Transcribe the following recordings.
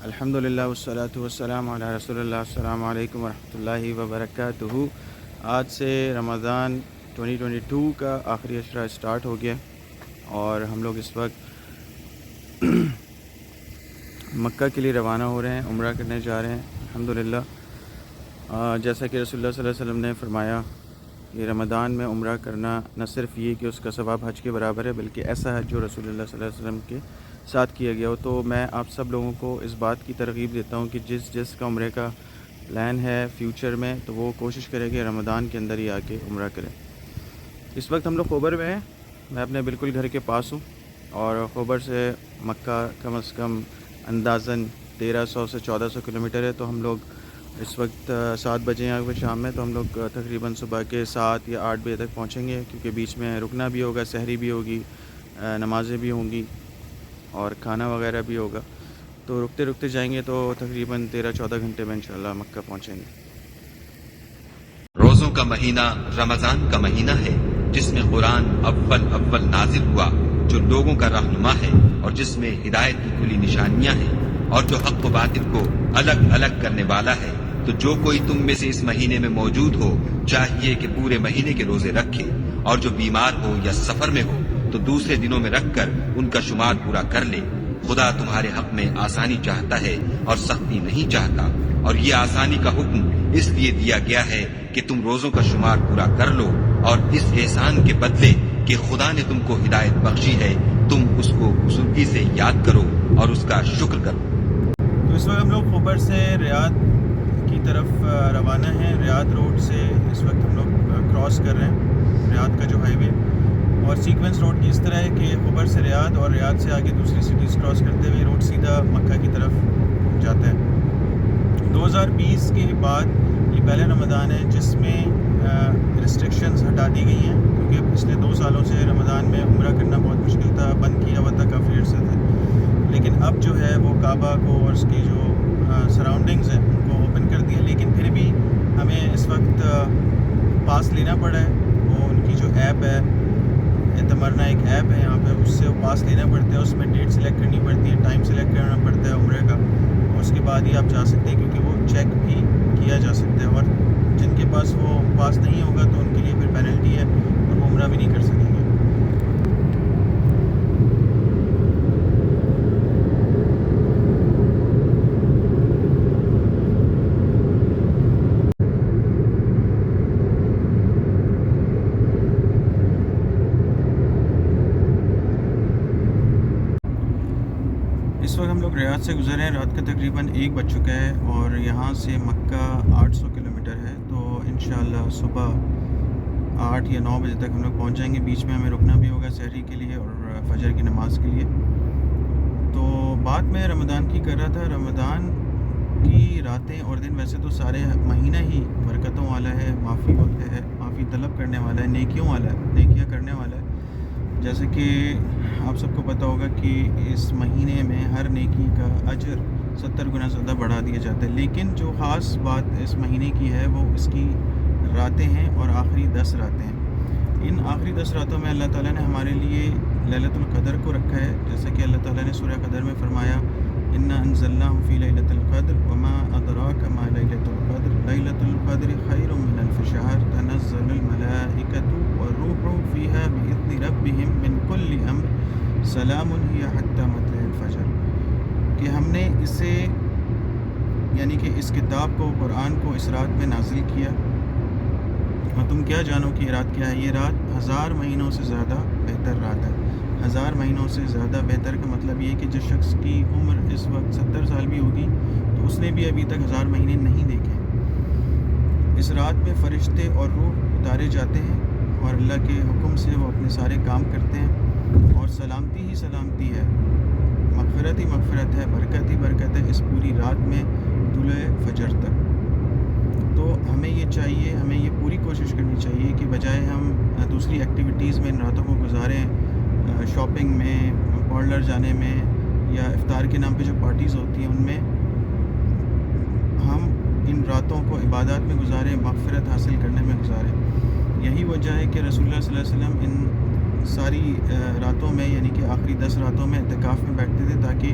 الحمدللہ والصلاۃ والسلام علی رسول اللہ. السلام علیکم ورحمۃ اللہ وبرکاتہ. آج سے رمضان 2022 کا آخری عشرہ اسٹارٹ ہو گیا اور ہم لوگ اس وقت مکہ کے لیے روانہ ہو رہے ہیں، عمرہ کرنے جا رہے ہیں. الحمدللہ جیسا کہ رسول اللہ صلی اللہ علیہ وسلم نے فرمایا کہ رمضان میں عمرہ کرنا نہ صرف یہ کہ اس کا ثواب حج کے برابر ہے، بلکہ ایسا ہے جو رسول اللہ صلی اللہ علیہ وسلم کے ساتھ کیا گیا ہو. تو میں آپ سب لوگوں کو اس بات کی ترغیب دیتا ہوں کہ جس کا عمرے کا پلان ہے فیوچر میں، تو وہ کوشش کرے کہ رمضان کے اندر ہی آ کے عمرہ کرے. اس وقت ہم لوگ خیبر میں ہیں. میں اپنے بالکل گھر کے پاس ہوں اور خیبر سے مکہ کم از کم اندازاً 1300 سے 1400 کلومیٹر ہے. تو ہم لوگ اس وقت 7 بجے ہیں شام میں، تو ہم لوگ تقریباً صبح کے 7 یا 8 بجے تک پہنچیں گے، کیونکہ بیچ میں رکنا بھی ہوگا، سحری بھی ہوگی، نمازیں بھی ہوں گی اور کھانا وغیرہ بھی ہوگا. تو رکتے رکتے جائیں گے تو تقریباً 13-14 گھنٹے میں انشاءاللہ مکہ پہنچیں گے. روزوں کا مہینہ رمضان کا مہینہ ہے، جس میں قرآن اول نازل ہوا، جو لوگوں کا رہنما ہے اور جس میں ہدایت کی کھلی نشانیاں ہیں، اور جو حق و باطل کو الگ الگ کرنے والا ہے. تو جو کوئی تم میں سے اس مہینے میں موجود ہو، چاہیے کہ پورے مہینے کے روزے رکھے، اور جو بیمار ہو یا سفر میں ہو تو دوسرے دنوں میں رکھ کر ان کا شمار پورا کر لے. خدا تمہارے حق میں آسانی چاہتا ہے اور سختی نہیں چاہتا، اور یہ آسانی کا حکم اس لیے دیا گیا ہے کہ تم روزوں کا شمار پورا کر لو، اور اس احسان کے بدلے کہ خدا نے تم کو ہدایت بخشی ہے، تم اس کو بزرگی سے یاد کرو اور اس کا شکر کرو. تو اس وقت ہم لوگ خیبر سے ریاض کی طرف روانہ ہیں. ریاض روڈ سے اس وقت ہم لوگ کراس کر رہے ہیں ریاض کا جو ہائی وے. اور سیکوینس روڈ کی اس طرح ہے کہ خیبر سے ریاض اور ریاض سے آگے دوسری سٹیز کراس کرتے ہوئے روڈ سیدھا مکہ کی طرف جاتا ہے. 2020 کے بعد یہ پہلا رمضان ہے جس میں ریسٹرکشنز ہٹا دی گئی ہیں، کیونکہ پچھلے 2 سالوں سے رمضان میں عمرہ کرنا بہت مشکل تھا، بند کیا ہوا تھا کافی عرصے سے. لیکن اب جو ہے وہ کعبہ کو اور اس کی جو سراؤنڈنگز ہیں ان کو اوپن کر دیا. لیکن پھر بھی ہمیں اس وقت پاس لینا پڑا ہے. وہ ان کی جو ایپ ہے، اعتمرنا ایک ایپ ہے یہاں پہ، اس سے وہ پاس لینا پڑتا ہے. اس میں ڈیٹ سلیکٹ کرنی پڑتی ہے، ٹائم سلیکٹ کرنا پڑتا ہے عمرے کا، اور اس کے بعد ہی آپ جا سکتے ہیں، کیونکہ وہ چیک بھی کیا جا سکتا ہے. اور جن کے پاس وہ پاس نہیں ہوگا تو ان کے لیے پھر پینلٹی ہے اور وہ عمرہ بھی نہیں کر سکیں گے. اس وقت ہم لوگ ریاض سے گزر رہے ہیں. رات کا تقریباً 1 بج چکا ہے اور یہاں سے مکہ 800 کلومیٹر ہے. تو انشاءاللہ صبح 8 یا 9 بجے تک ہم لوگ پہنچ جائیں گے. بیچ میں ہمیں رکنا بھی ہوگا سحری کے لیے اور فجر کی نماز کے لیے. تو بات میں رمضان کی کر رہا تھا. رمضان کی راتیں اور دن ویسے تو سارے مہینہ ہی برکتوں والا ہے، معافی ہے، معافی طلب کرنے والا ہے، نیکیوں والا ہے، نیکیاں کرنے والا ہے. جیسے کہ آپ سب کو پتہ ہوگا کہ اس مہینے میں ہر نیکی کا اجر 70 گنا زیادہ بڑھا دیا جاتا ہے. لیکن جو خاص بات اس مہینے کی ہے وہ اس کی راتیں ہیں اور آخری 10 راتیں ہیں. ان آخری 10 راتوں میں اللہ تعالیٰ نے ہمارے لیے لیلۃ القدر کو رکھا ہے. جیسا کہ اللہ تعالیٰ نے سورہ قدر میں فرمایا، انا انزلناہ فی لیلۃ القدر وما ادراک ما لیلۃ القدر لیلۃ القدر خیر من الف شہر تنزل الملائکۃ والروح فیہا بإذن ربہم من کل امر سلام ہی حتی مطلع الفجر. کہ ہم نے اسے یعنی کہ اس کتاب کو، قرآن کو اس رات میں نازل کیا، اور تم کیا جانو کہ یہ رات کیا ہے. یہ رات 1000 مہینوں سے زیادہ بہتر رات ہے. 1000 مہینوں سے زیادہ بہتر کا مطلب یہ کہ جس شخص کی عمر اس وقت 70 سال بھی ہوگی تو اس نے بھی ابھی تک 1000 مہینے نہیں دیکھے. اس رات میں فرشتے اور روح اتارے جاتے ہیں اور اللہ کے حکم سے وہ اپنے سارے کام کرتے ہیں، اور سلامتی ہی سلامتی ہے، مغفرت ہی مغفرت ہے، برکت ہی برکت ہے اس پوری رات میں طلوع فجر تک. تو ہمیں یہ چاہیے، ہمیں یہ پوری کوشش کرنی چاہیے کہ بجائے ہم دوسری ایکٹیویٹیز میں ان راتوں کو گزاریں، شاپنگ میں، پارلر جانے میں، یا افطار کے نام پہ جو پارٹیز ہوتی ہیں ان میں، ہم ان راتوں کو عبادات میں گزاریں، مغفرت حاصل کرنے میں گزاریں. یہی وجہ ہے کہ رسول اللہ صلی اللہ علیہ وسلم ان ساری راتوں میں یعنی کہ آخری 10 راتوں میں اعتکاف میں بیٹھتے تھے، تاکہ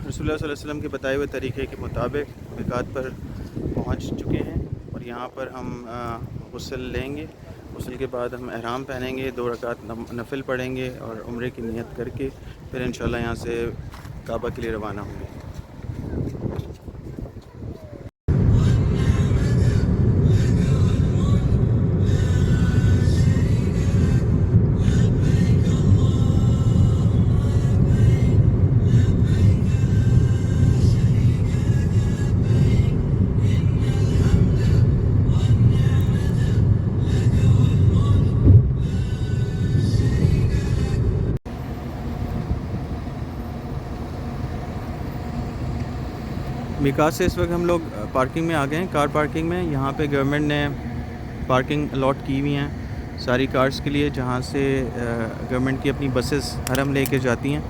اللہ صلی اللہ علیہ وسلم کے بتائے ہوئے طریقے کے مطابق میقات پر پہنچ چکے ہیں، اور یہاں پر ہم غسل لیں گے۔ غسل کے بعد ہم احرام پہنیں گے، 2 رکعت نفل پڑھیں گے اور عمرے کی نیت کر کے پھر انشاءاللہ یہاں سے کعبہ کے لیے روانہ ہوں گے۔ میقات سے اس وقت ہم لوگ پارکنگ میں آ گئے ہیں، کار پارکنگ میں۔ یہاں پہ گورنمنٹ نے پارکنگ الاٹ کی ہوئی ہیں ساری کارز کے لیے، جہاں سے گورنمنٹ کی اپنی بسز حرم لے کے جاتی ہیں،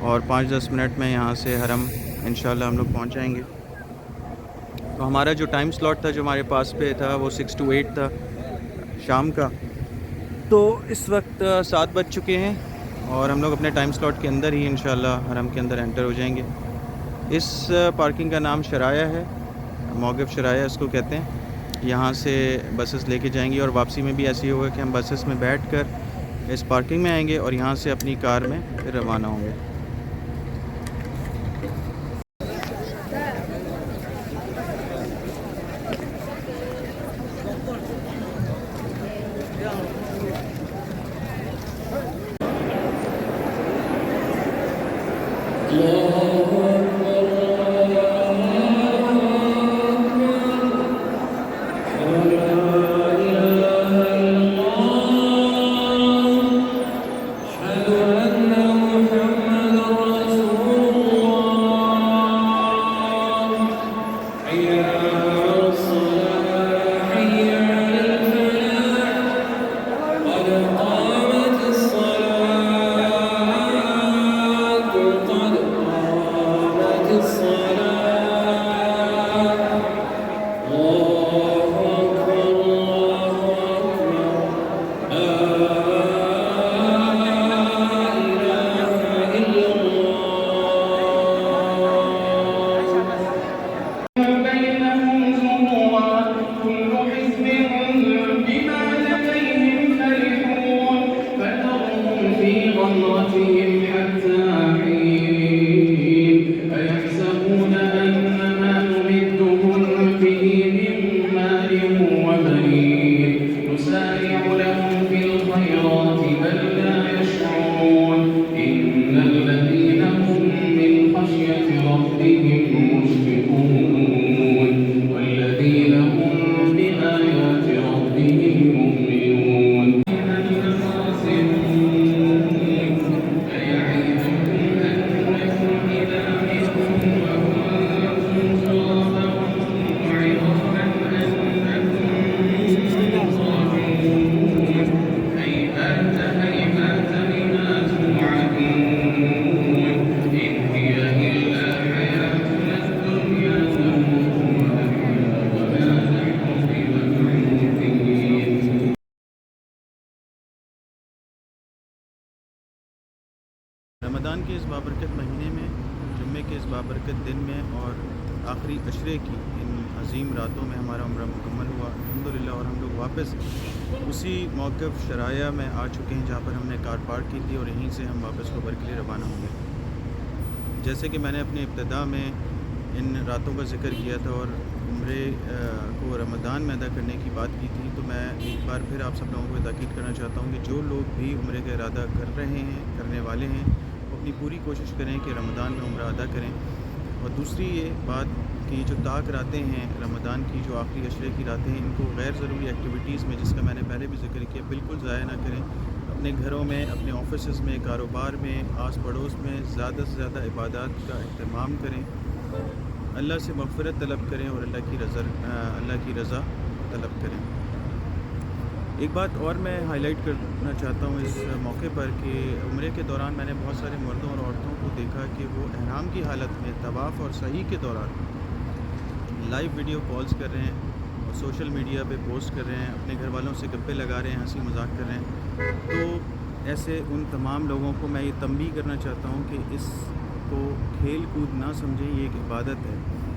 اور 5-10 منٹ میں یہاں سے حرم انشاءاللہ ہم لوگ پہنچ جائیں گے۔ تو ہمارا جو ٹائم سلاٹ تھا جو ہمارے پاس پہ تھا وہ 6 to 8 تھا شام کا، تو اس وقت 7 بج چکے ہیں اور ہم لوگ اپنے ٹائم سلاٹ کے اندر ہی انشاءاللہ حرم کے اندر انٹر ہو جائیں گے۔ اس پارکنگ کا نام شرایا ہے، موقف شرایا اس کو کہتے ہیں۔ یہاں سے بسز لے کے جائیں گی، اور واپسی میں بھی ایسے ہی ہوگا کہ ہم بسز میں بیٹھ کر اس پارکنگ میں آئیں گے اور یہاں سے اپنی کار میں پھر روانہ ہوں گے۔ رمضان کے اس بابرکت مہینے میں، جمعے کے اس بابرکت دن میں اور آخری عشرے کی ان عظیم راتوں میں ہمارا عمرہ مکمل ہوا الحمدللہ، اور ہم لوگ واپس اسی موقف شرایا میں آ چکے ہیں جہاں پر ہم نے کار پارک کی تھی، اور یہیں سے ہم واپس قبر کے لیے روانہ ہوں گے۔ جیسے کہ میں نے اپنے ابتدا میں ان راتوں کا ذکر کیا تھا اور عمرے کو رمضان میں ادا کرنے کی بات کی تھی، تو میں ایک بار پھر آپ سب لوگوں کو تاکید کرنا چاہتا ہوں کہ جو لوگ بھی عمرے کا ارادہ کر رہے ہیں، کرنے والے ہیں، وہ اپنی پوری کوشش کریں کہ رمضان میں عمرہ ادا کریں۔ اور دوسری یہ بات کہ جو طاق راتیں ہیں رمضان کی، جو آخری عشرے کی راتیں ہیں، ان کو غیر ضروری ایکٹیویٹیز میں، جس کا میں نے پہلے بھی ذکر کیا، بالکل ضائع نہ کریں۔ اپنے گھروں میں، اپنے آفیسز میں، کاروبار میں، آس پڑوس میں زیادہ سے زیادہ عبادات کا اہتمام کریں، اللہ سے مغفرت طلب کریں اور اللہ کی رضا طلب کریں۔ ایک بات اور میں ہائی لائٹ کرنا چاہتا ہوں اس موقع پر کہ عمرے کے دوران میں نے بہت سارے مردوں اور عورتوں کو دیکھا کہ وہ احرام کی حالت میں طواف اور سعی کے دوران لائیو ویڈیو کالز کر رہے ہیں اور سوشل میڈیا پہ پوسٹ کر رہے ہیں، اپنے گھر والوں سے گپے لگا رہے ہیں، ہنسی مذاق کر رہے ہیں۔ تو ایسے ان تمام لوگوں کو میں یہ تنبیہ کرنا چاہتا ہوں کہ اس کو کھیل کود نہ سمجھیں، یہ ایک عبادت ہے۔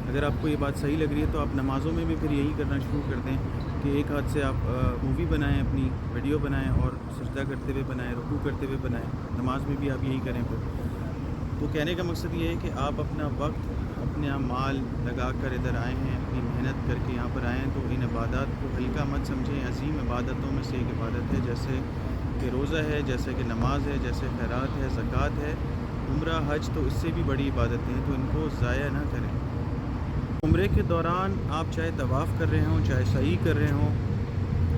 اگر آپ کو یہ بات صحیح لگ رہی ہے تو آپ نمازوں میں بھی پھر یہی کرنا شروع کر دیں کہ ایک ہاتھ سے آپ مووی بنائیں، اپنی ویڈیو بنائیں اور سجدہ کرتے ہوئے بنائیں، رکوع کرتے ہوئے بنائیں، نماز میں بھی آپ یہی کریں پھر۔ تو کہنے کا مقصد یہ ہے کہ آپ اپنا وقت، اپنا مال لگا کر ادھر آئے ہیں، اپنی محنت کر کے یہاں پر آئے ہیں، تو ان عبادات کو ہلکا مت سمجھیں۔ عظیم عبادتوں میں سے ایک عبادت ہے، جیسے کہ روزہ ہے، جیسے کہ نماز ہے، جیسے خیرات ہے، زکوٰۃ ہے، عمرہ، حج، تو اس سے بھی بڑی عبادتیں ہیں، تو ان کو ضائع نہ کریں۔ عمرے کے دوران آپ چاہے طواف کر رہے ہوں، چاہے سعی کر رہے ہوں،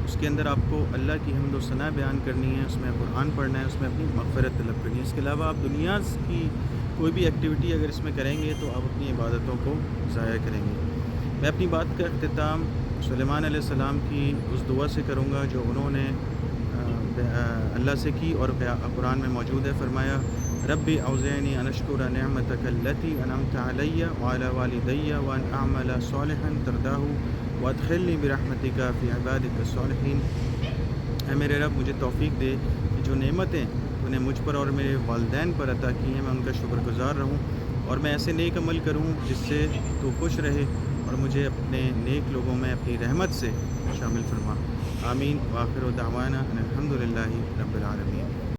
اس کے اندر آپ کو اللہ کی حمد و ثنا بیان کرنی ہے، اس میں قرآن پڑھنا ہے، اس میں اپنی مغفرت طلب کرنی ہے۔ اس کے علاوہ آپ دنیا کی کوئی بھی ایکٹیویٹی اگر اس میں کریں گے تو آپ اپنی عبادتوں کو ضائع کریں گے۔ میں اپنی بات کا اختتام سلیمان علیہ السلام کی اس دعا سے کروں گا جو انہوں نے اللہ سے کی اور قرآن میں موجود ہے۔ فرمایا ربی اوزعنی ان اشکر نعمتک التی انعمت علی وعلی والدی وان اعمل صالحا ترضاہ وادخلنی برحمتک فی عبادک الصالحین۔ اے میرے رب، مجھے توفیق دے کہ جو نعمتیں تو نے مجھ پر اور میرے والدین پر عطا کی ہیں میں ان کا شکر گزار رہوں اور میں ایسے نیک عمل کروں جس سے تو خوش رہے، اور مجھے اپنے نیک لوگوں میں اپنی رحمت سے شامل فرما۔ آمین۔ وآخر دعوانا ان الحمد للہ رب العالمین۔